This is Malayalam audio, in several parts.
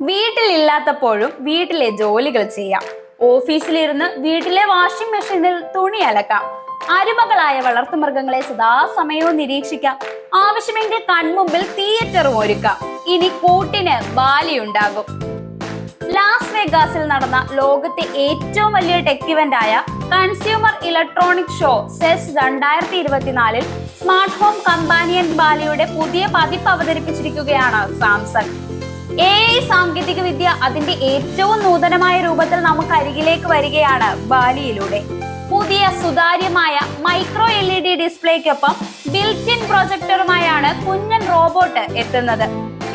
വീട്ടിലില്ലാത്തപ്പോഴും വീട്ടിലെ ജോലികൾ ചെയ്യാം. ഓഫീസിലിരുന്ന് വീട്ടിലെ വാഷിംഗ് മെഷീനിൽ തുണി അലക്കാം. അരുമകളായ വളർത്തുമൃഗങ്ങളെ സദാസമയവും നിരീക്ഷിക്കാം. ആവശ്യമെങ്കിൽ കൺമുമ്പിൽ തിയേറ്ററും ഒരുക്കാം. ഇനി കൂട്ടിന് ബാലിയുണ്ടാകും. ലാസ് വേഗാസിൽ നടന്ന ലോകത്തെ ഏറ്റവും വലിയ ടെക് ഇവന്റ് ആയ consumer electronic show CES 2024 smart home companion ബാലിയുടെ പുതിയ പതിപ്പ് അവതരിപ്പിച്ചിരിക്കുകയാണ് സാംസങ്. AI സാങ്കേതിക വിദ്യ അതിന്റെ ഏറ്റവും നൂതനമായ രൂപത്തിൽ നമുക്ക് അരികിലേക്ക് വരികയാണ് ബാലിയിലൂടെ. പുതിയ സുതാര്യമായ മൈക്രോ LED ഡിസ്പ്ലേക്കൊപ്പം ബിൽറ്റ് ഇൻ പ്രൊജക്ടറുമായാണ് കുഞ്ഞൻ റോബോട്ട് എത്തുന്നത്.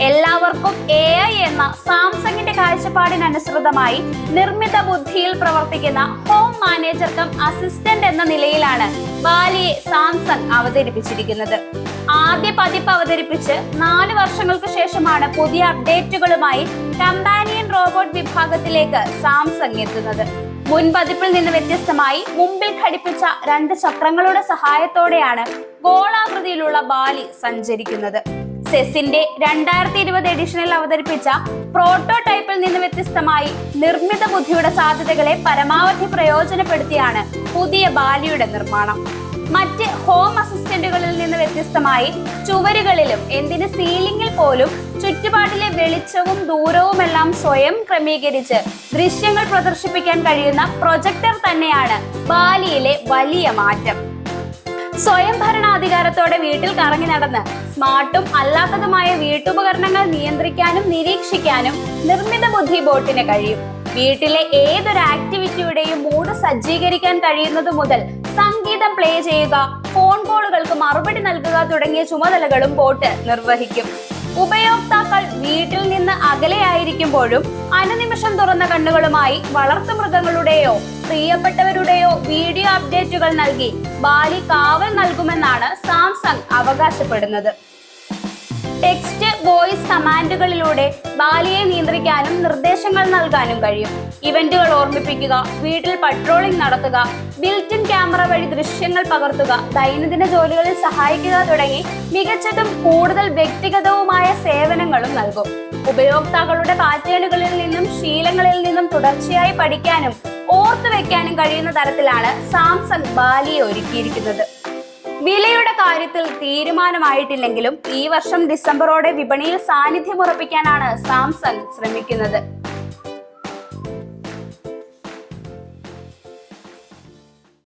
എല്ലാവർക്കും AI എന്ന സാംസങ്ങിന്റെ കാഴ്ചപ്പാടിനനുസൃതമായി നിർമ്മിത ബുദ്ധിയിൽ പ്രവർത്തിക്കുന്ന ഹോം മാനേജർ കം അസിസ്റ്റന്റ് എന്ന നിലയിലാണ് ബാലിയെ സാംസങ് അവതരിപ്പിച്ചിരിക്കുന്നത്. ആദ്യ പതിപ്പ് അവതരിപ്പിച്ച് 4 വർഷങ്ങൾക്ക് ശേഷമാണ് പുതിയ അപ്ഡേറ്റുകളുമായി കമ്പാനിയൻ റോബോട്ട് വിഭാഗത്തിലേക്ക് സാംസങ് എത്തുന്നത്. മുൻ പതിപ്പിൽ നിന്ന് വ്യത്യസ്തമായി മുമ്പിൽ ഘടിപ്പിച്ച 2 ചക്രങ്ങളുടെ സഹായത്തോടെയാണ് ഗോളാകൃതിയിലുള്ള ബാലി സഞ്ചരിക്കുന്നത്. സെസിന്റെ 2020 എഡിഷനിൽ അവതരിപ്പിച്ച പ്രോട്ടോടൈപ്പിൽ നിന്ന് വ്യത്യസ്തമായി നിർമ്മിത ബുദ്ധിയുടെ സാധ്യതകളെ പരമാവധി പ്രയോജനപ്പെടുത്തിയാണ് പുതിയ ബാലിയുടെ നിർമ്മാണം. മറ്റ് ഹോം അസിസ്റ്റന്റുകളിൽ നിന്ന് വ്യത്യസ്തമായി ചുവരുകളിലും എന്തിന് സീലിംഗിൽ പോലും ചുറ്റുപാടിലെ വെളിച്ചവും ദൂരവുമെല്ലാം സ്വയം ക്രമീകരിച്ച് ദൃശ്യങ്ങൾ പ്രദർശിപ്പിക്കാൻ കഴിയുന്ന പ്രൊജക്ടർ തന്നെയാണ് ബാലിയിലെ വലിയ മാറ്റം. സ്വയംഭരണാധികാരത്തോടെ വീട്ടിൽ കറങ്ങി നടന്ന് സ്മാർട്ടും അല്ലാത്തതുമായ വീട്ടുപകരണങ്ങൾ നിയന്ത്രിക്കാനും നിരീക്ഷിക്കാനും നിർമ്മിത ബുദ്ധി ബോട്ടിന് കഴിയും. വീട്ടിലെ ഏതൊരു ആക്ടിവിറ്റിയുടെയും മൂഡ് സജ്ജീകരിക്കാൻ കഴിയുന്നത് മുതൽ സംഗീതം പ്ലേ ചെയ്യുക, ഫോൺ കോളുകൾക്ക് മറുപടി നൽകുക തുടങ്ങിയ ചുമതലകളും ബോട്ട് നിർവഹിക്കും. ഉപയോക്താക്കൾ വീട്ടിൽ നിന്ന് അകലെയായിരിക്കുമ്പോഴും അനുനിമിഷം തുറന്ന കണ്ണുകളുമായി വളർത്തുമൃഗങ്ങളുടെയോ പ്രിയപ്പെട്ടവരുടെയോ വീഡിയോ അപ്ഡേറ്റുകൾ നൽകി ബാലി കാവൽ നൽകുമെന്നാണ് സാംസങ് അവകാശപ്പെടുന്നത്. ടെക്സ്റ്റ് വോയിസ് കമാൻഡുകളിലൂടെ ബാലിയെ നിയന്ത്രിക്കാനും നിർദ്ദേശങ്ങൾ നൽകാനും കഴിയും. ഇവന്റുകൾ ഓർമ്മിപ്പിക്കുക, വീട്ടിൽ പട്രോളിംഗ് നടത്തുക, ബിൽറ്റ് ഇൻ ക്യാമറ വഴി ദൃശ്യങ്ങൾ പകർത്തുക, ദൈനംദിന ജോലികളിൽ സഹായിക്കുക തുടങ്ങി മികച്ചതും കൂടുതൽ വ്യക്തിഗതവുമായ സേവനങ്ങളും നൽകും. ഉപയോക്താക്കളുടെ പാറ്റേണുകളിൽ നിന്നും ശീലങ്ങളിൽ നിന്നും തുടർച്ചയായി പഠിക്കാനും ഓർത്തു വെക്കാനും കഴിയുന്ന തരത്തിലാണ് സാംസങ് ബാലിയെ ഒരുക്കിയിരിക്കുന്നത്. വിലയുടെ കാര്യത്തിൽ തീരുമാനമായിട്ടില്ലെങ്കിലും ഈ വർഷം ഡിസംബറോടെ വിപണിയിൽ സാന്നിധ്യം ഉറപ്പിക്കാനാണ് സാംസങ് ശ്രമിക്കുന്നത്.